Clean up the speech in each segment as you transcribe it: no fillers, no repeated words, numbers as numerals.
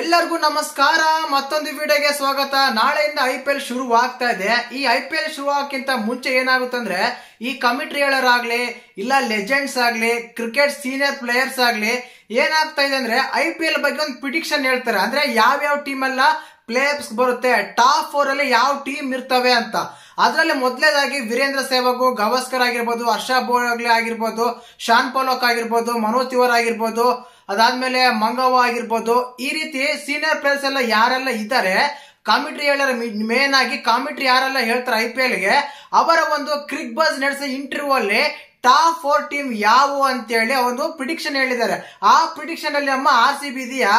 ಎಲ್ಲರಿಗೂ ನಮಸ್ಕಾರ. ಮತ್ತೊಂದು ವಿಡಿಯೋಗೆ ಸ್ವಾಗತ. ನಾಳೆಯಿಂದ IPL ಶುರುವಾಗ್ತಾ ಇದೆ. ಈ IPL ಶುರುವಾಗಕ್ಕಿಂತ ಮುಂಚೆ ಏನಾಗುತ್ತಂದ್ರೆ ಈ ಕಮಿಟ್ರಿಗಳಾಗ್ಲಿ ಇಲ್ಲ ಲೆಜೆಂಡ್ಸ್ ಆಗ್ಲಿ ಕ್ರಿಕೆಟ್ ಸೀನಿಯರ್ ಪ್ಲೇಯರ್ಸ್ ಆಗ್ಲಿ ಏನಾಗ್ತಾ ಇದೆ ಅಂದ್ರೆ IPL ಬಗ್ಗೆ ಒಂದು ಪ್ರಿಡಿಕ್ಷನ್ ಹೇಳ್ತಾರೆ. ಅಂದ್ರೆ ಯಾವ ಟೀಮ್ ಎಲ್ಲ ಪ್ಲೇ ಆಫ್ಸ್ ಬರುತ್ತೆ, ಟಾಪ್ 4 ಅಲ್ಲಿ ಯಾವ ಟೀಮ್ ಇರ್ತವೆ ಅಂತ. ಅದರಲ್ಲಿ ಮೊದಲೇದಾಗಿ ವೀರೇಂದ್ರ ಸೆಹ್ವಾಗ್, ಗವಾಸ್ಕರ್ ಆಗಿರ್ಬೋದು, ಹರ್ಷ ಬೋಗ್ಲೆ ಆಗಿರ್ಬೋದು, ಶಾನ್ ಪೋಲಾಕ್ ಆಗಿರ್ಬೋದು, ಮನೋಜ್ ತಿವಾರಿ ಆಗಿರ್ಬೋದು, ಅದಾದ್ಮೇಲೆ ಮಂಗವ್ವ ಆಗಿರ್ಬೋದು, ಈ ರೀತಿ ಸೀನಿಯರ್ ಪ್ಲೇಯರ್ಸ್ ಎಲ್ಲ ಯಾರೆಲ್ಲ ಇದ್ದಾರೆ, ಕಾಮಿಟ್ರಿ ಹೇಳರ ಮೇನ್ ಆಗಿ ಕಾಮಿಟ್ರಿ ಯಾರೆಲ್ಲ ಹೇಳ್ತಾರೆ IPL ಗೆ, ಅವರ ಒಂದು ಕ್ರಿಕ್ ಬಸ್ ನಡೆಸಿದ ಇಂಟರ್ವ್ಯೂ ಅಲ್ಲಿ ಟಾಪ್ 4 ಟೀಮ್ ಯಾವುವು ಅಂತೇಳಿ ಒಂದು ಪ್ರಿಡಿಕ್ಷನ್ ಹೇಳಿದ್ದಾರೆ. ಆ ಪ್ರಿಡಿಕ್ಷನ್ ಅಲ್ಲಿ ನಮ್ಮ RCB ಇದೆಯಾ,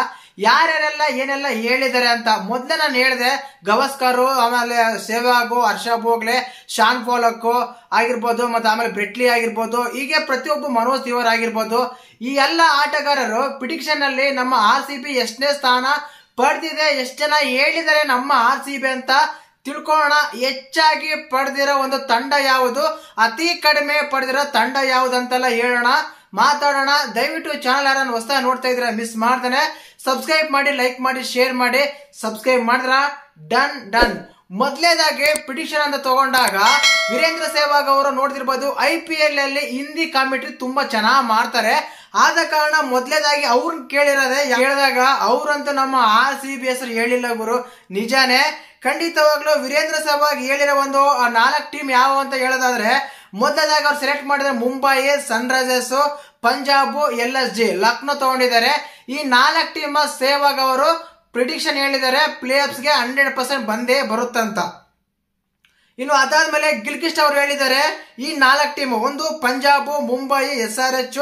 ಯಾರ್ಯಾರೆಲ್ಲ ಏನೆಲ್ಲ ಹೇಳಿದ್ದಾರೆ ಅಂತ. ಮೊದ್ಲೇ ನಾನು ಹೇಳಿದೆ, ಗವಾಸ್ಕರ್, ಆಮೇಲೆ ಸೆಹ್ವಾಗ್, ಹರ್ಷ ಬೋಗ್ಲೆ, ಶಾನ್ ಪೋಲಾಕ್ ಆಗಿರ್ಬೋದು, ಮತ್ತೆ ಆಮೇಲೆ ಬ್ರೆಟ್ಲಿ ಆಗಿರ್ಬೋದು, ಹೀಗೆ ಪ್ರತಿಯೊಬ್ಬ ಮನೋಜ್ ತಿವಾರಿ ಆಗಿರ್ಬೋದು, ಈ ಎಲ್ಲ ಆಟಗಾರರು ಪ್ರಿಡಿಕ್ಷನ್ ಅಲ್ಲಿ ನಮ್ಮ RCB ಎಷ್ಟನೇ ಸ್ಥಾನ ಪಡೆದಿದೆ, ಎಷ್ಟು ಜನ ಹೇಳಿದ್ದಾರೆ ನಮ್ಮ RCB ಅಂತ ತಿಳ್ಕೊಳ್ಳೋಣ. ಹೆಚ್ಚಾಗಿ ಪಡೆದಿರೋ ಒಂದು ತಂಡ ಯಾವುದು, ಅತಿ ಕಡಿಮೆ ಪಡೆದಿರೋ ತಂಡ ಯಾವುದು ಅಂತೆಲ್ಲ ಹೇಳೋಣ, ಮಾತಾಡೋಣ. ದಯವಿಟ್ಟು ಚಾನಲ್ ಯಾರನ್ನು ಹೊಸದಾಗಿ ನೋಡ್ತಾ ಇದ್ರೆ ಮಿಸ್ ಮಾಡ್ತಾನೆ ಸಬ್ಸ್ಕ್ರೈಬ್ ಮಾಡಿ, ಲೈಕ್ ಮಾಡಿ, ಶೇರ್ ಮಾಡಿ. ಸಬ್ಸ್ಕ್ರೈಬ್ ಮಾಡಿದ್ರ ಡನ್. ಮೊದಲೇದಾಗಿ ಪ್ರಿಡಿಕ್ಷನ್ ಅಂತ ತಗೊಂಡಾಗ ವೀರೇಂದ್ರ ಸೆಹ್ವಾಗ್ ಅವರು ನೋಡ್ತಿರ್ಬೋದು, IPL ಅಲ್ಲಿ ಹಿಂದಿ ಕಾಮೆಂಟ್ರಿ ತುಂಬಾ ಚೆನ್ನಾಗಿ ಮಾಡ್ತಾರೆ. ಆದ ಕಾರಣ ಮೊದಲೇದಾಗಿ ಅವ್ರನ್ನ ಹೇಳಿದಾಗ ಅವ್ರಂತೂ ನಮ್ಮ RCB ಹೆಸರು ಹೇಳಿಲ್ಲ ಗುರು, ನಿಜಾನೇ. ಖಂಡಿತವಾಗ್ಲೂ ವೀರೇಂದ್ರ ಸೆಹ್ವಾಗ್ ಹೇಳಿರೋ ಒಂದು 4 ಟೀಮ್ ಯಾವ ಅಂತ ಹೇಳೋದಾದ್ರೆ, ಮೊದಲದಾಗಿ ಅವ್ರು ಸೆಲೆಕ್ಟ್ ಮಾಡಿದ್ರೆ ಮುಂಬೈ, ಸನ್ ರೈಸರ್ಸ್, ಪಂಜಾಬ್, LSG, ಲಕ್ನೋ ತಗೊಂಡಿದ್ದಾರೆ. ಈ 4 ಟೀಮ್ ಸೆಹ್ವಾಗ್ ಅವರು ಪ್ರಿಡಿಕ್ಷನ್ ಹೇಳಿದ್ದಾರೆ ಪ್ಲೇ ಆಫ್ಸ್ ಗೆ 100% ಬಂದೇ ಬರುತ್ತಂತ. ಇನ್ನು ಅದಾದ್ಮೇಲೆ ಗಿಲ್ಕ್ರಿಸ್ಟ್ ಅವರು ಹೇಳಿದ್ದಾರೆ ಈ 4 ಟೀಮ್, ಒಂದು ಪಂಜಾಬ್, ಮುಂಬೈ, SRH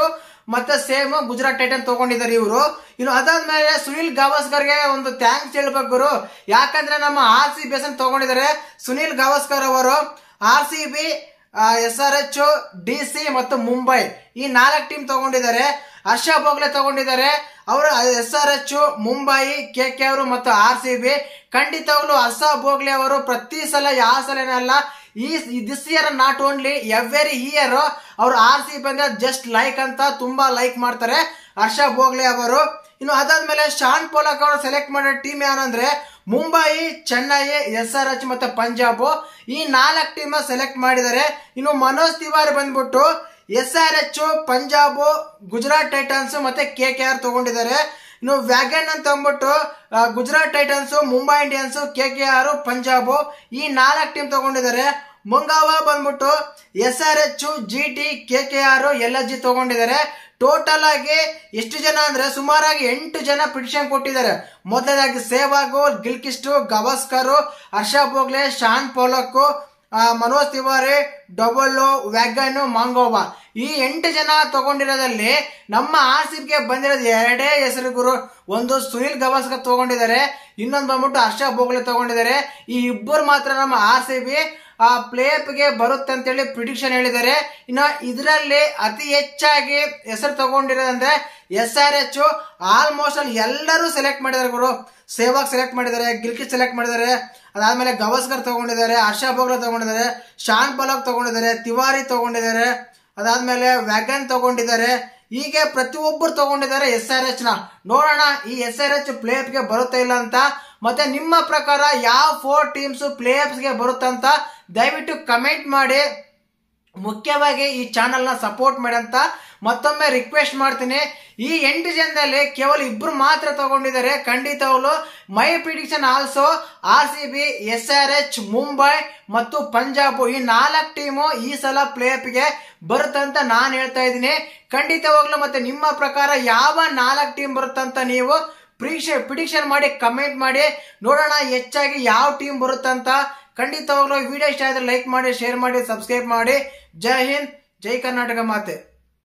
ಮತ್ತೆ ಸೇಮ್ ಗುಜರಾತ್ ಟೈಟನ್ ತಗೊಂಡಿದ್ದಾರೆ ಇವರು. ಇನ್ನು ಅದಾದ್ಮೇಲೆ ಸುನಿಲ್ ಗವಾಸ್ಕರ್ಗೆ ಒಂದು ಥ್ಯಾಂಕ್ಸ್ ಹೇಳ್ಬೇಕು, ಯಾಕಂದ್ರೆ ನಮ್ಮ RCB ತಗೊಂಡಿದ್ದಾರೆ. ಸುನಿಲ್ ಗವಾಸ್ಕರ್ ಅವರು RCB, SRH, DC ಮತ್ತು ಮುಂಬೈ ಈ 4 ಟೀಮ್ ತಗೊಂಡಿದ್ದಾರೆ. ಹರ್ಷ ಬೋಗ್ಲೆ ತಗೊಂಡಿದ್ದಾರೆ, ಅವರು SRH, ಮುಂಬೈ, KKR ಮತ್ತು RCB. ಖಂಡಿತವಾಗ್ಲೂ ಹರ್ಷ ಬೋಗ್ಲೆ ಅವರು ಪ್ರತಿ ಸಲ ಯಾವ ಸಲನಲ್ಲ, ಈ this year not only every year ಅವರು RCB ಬಂದ್ರೆ ಜಸ್ಟ್ ಲೈಕ್ ಅಂತ ತುಂಬಾ ಲೈಕ್ ಮಾಡ್ತಾರೆ ಹರ್ಷ ಬೋಗ್ಲೆ ಅವರು. ಇನ್ನು ಅದಾದ್ಮೇಲೆ ಶಾನ್ ಪೋಲಾಕ್ ಅವರು ಸೆಲೆಕ್ಟ್ ಮಾಡೋ ಟೀಮ್ ಏನಂದ್ರೆ ಮುಂಬೈ, ಚೆನ್ನೈ, SRH ಮತ್ತೆ ಪಂಜಾಬ್ ಈ 4 ಟೀಮ್ ಸೆಲೆಕ್ಟ್ ಮಾಡಿದ್ದಾರೆ. ಇನ್ನು ಮನೋಜ್ ತಿವಾರಿ ಬಂದ್ಬಿಟ್ಟು SRH, ಪಂಜಾಬ್, ಗುಜರಾತ್ ಟೈಟನ್ಸ್ ಮತ್ತೆ KKR ತಗೊಂಡಿದ್ದಾರೆ. ಇನ್ನು ವ್ಯಾಗನ್ ಅಂತ ಅಂದ್ಬಿಟ್ಟು Gujarat Titans, Mumbai Indians, KKR, Punjab ಈ 4 ಟೀಮ್ ತಗೊಂಡಿದ್ದಾರೆ. ಮಂಗವ್ವ ಬಂದ್ಬಿಟ್ಟು SRH, GT, KKR, LSG ತಗೊಂಡಿದ್ದಾರೆ. ಟೋಟಲ್ ಆಗಿ ಎಷ್ಟು ಜನ ಅಂದ್ರೆ ಸುಮಾರಾಗಿ 8 ಜನ ಪ್ರಿಡಿಕ್ಷನ್ ಕೊಟ್ಟಿದ್ದಾರೆ. ಮೊದಲದಾಗಿ Sehwag, Gilchrist, Gavaskar, Harsha Bhogle, Shaun Pollock, Manoj Tiwary, ಡಬಲ್, ವ್ಯಾಗನ್, ಮಂಗವ್ವ ಈ 8 ಜನ ತಗೊಂಡಿರೋದಲ್ಲಿ ನಮ್ಮ RCB ಗೆ ಬಂದಿರೋದು 2 ಹೆಸರು ಗುರು. ಒಂದು ಸುನಿಲ್ ಗವಾಸ್ಕರ್ ತಗೊಂಡಿದ್ದಾರೆ, ಇನ್ನೊಂದು ಬಂದ್ಬಿಟ್ಟು ಹರ್ಷ ಬೋಗ್ಲೆ ತಗೊಂಡಿದ್ದಾರೆ. ಈ ಇಬ್ಬರು ಮಾತ್ರ ನಮ್ಮ RCB ಪ್ಲೇ ಆಫ್ ಗೆ ಬರುತ್ತೆ ಅಂತೇಳಿ ಪ್ರಿಡಿಕ್ಷನ್ ಹೇಳಿದ್ದಾರೆ. ಇನ್ನು ಇದರಲ್ಲಿ ಅತಿ ಹೆಚ್ಚಾಗಿ ಹೆಸರು ತಗೊಂಡಿರೋದಂದ್ರೆ SRH. ಆಲ್ಮೋಸ್ಟ್ ಅಲ್ಲಿ ಎಲ್ಲರೂ ಸೆಲೆಕ್ಟ್ ಮಾಡಿದ್ದಾರೆ ಗುರು. ಸೆಹ್ವಾಗ್ ಸೆಲೆಕ್ಟ್ ಮಾಡಿದ್ದಾರೆ, ಗಿಲ್ಕ್ರಿಸ್ಟ್ ಸೆಲೆಕ್ಟ್ ಮಾಡಿದ್ದಾರೆ, ಅದಾದ್ಮೇಲೆ ಗವಾಸ್ಕರ್ ತಗೊಂಡಿದ್ದಾರೆ, ಹರ್ಷ ಬೋಗ್ಲೆ ತಗೊಂಡಿದ್ದಾರೆ, ಶಾನ್ ಪೋಲಾಕ್ ತಗೊಂಡಿದ್ದಾರೆ, ತಿವಾರಿ ತಗೊಂಡಿದ್ದಾರೆ, ಅದಾದ್ಮೇಲೆ ವ್ಯಾಗನ್ ತಗೊಂಡಿದ್ದಾರೆ. ಹೀಗೆ ಪ್ರತಿಯೊಬ್ಬರು ತಗೊಂಡಿದ್ದಾರೆ SRH ನ. ನೋಡೋಣ ಈ SRH ಪ್ಲೇ ಆಫ್ ಗೆ ಬರುತ್ತೆ ಇಲ್ಲ ಅಂತ. ಮತ್ತೆ ನಿಮ್ಮ ಪ್ರಕಾರ ಯಾವ 4 ಟೀಮ್ಸ್ ಪ್ಲೇ ಆಫ್ಸ್ ಗೆ ಬರುತ್ತಂತ ದಯವಿಟ್ಟು ಕಮೆಂಟ್ ಮಾಡಿ. ಮುಖ್ಯವಾಗಿ ಈ ಚಾನಲ್ ನ ಸಪೋರ್ಟ್ ಮಾಡಿ ಅಂತ ಮತ್ತೊಮ್ಮೆ ರಿಕ್ವೆಸ್ಟ್ ಮಾಡ್ತೀನಿ. ಈ 8 ಜನದಲ್ಲಿ ಕೇವಲ 2 ಮಾತ್ರ ತಗೊಂಡಿದ್ದಾರೆ. ಖಂಡಿತವಾಗ್ಲು my prediction also RCB, SRH, Mumbai ಮತ್ತು ಪಂಜಾಬ್ ಈ 4 ಟೀಮು ಈ ಸಲ ಪ್ಲೇ ಆಫ್ ಗೆ ಬರುತ್ತಂತ ನಾನು ಹೇಳ್ತಾ ಇದ್ದೀನಿ. ಖಂಡಿತವಾಗ್ಲು ಮತ್ತೆ ನಿಮ್ಮ ಪ್ರಕಾರ ಯಾವ 4 ಟೀಮ್ ಬರುತ್ತಂತ ನೀವು ಪ್ರಿಡಿಕ್ಷನ್ ಮಾಡಿ ಕಮೆಂಟ್ ಮಾಡಿ. ನೋಡೋಣ ಹೆಚ್ಚಾಗಿ ಯಾವ ಟೀಮ್ ಬರುತ್ತಂತ. ಖಂಡಿತವಾಗ್ಲು ವಿಡಿಯೋ ಇಷ್ಟ ಆದ್ರೆ ಲೈಕ್ ಮಾಡಿ, ಶೇರ್ ಮಾಡಿ, ಸಬ್ಸ್ಕ್ರೈಬ್ ಮಾಡಿ. ಜೈ ಹಿಂದ್, ಜೈ ಕರ್ನಾಟಕ ಮಾತೆ.